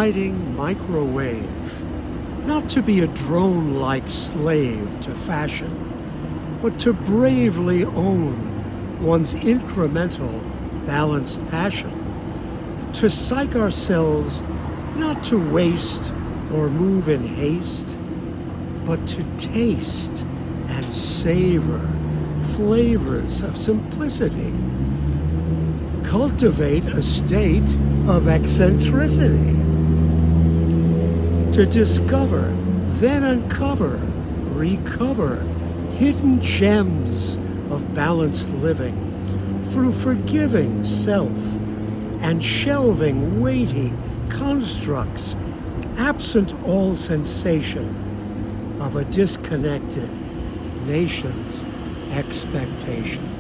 gliding microwave, not to be a drone-like slave to fashion, but to bravely own one's incremental, balanced passion, to psych ourselves not to waste or move in haste, but to taste and savor flavors of simplicity. Cultivate a state of eccentricity. To discover, then uncover, recover hidden gems of balanced living through forgiving self and shelving weighty constructs absent all sensation of a disconnected nation's expectation.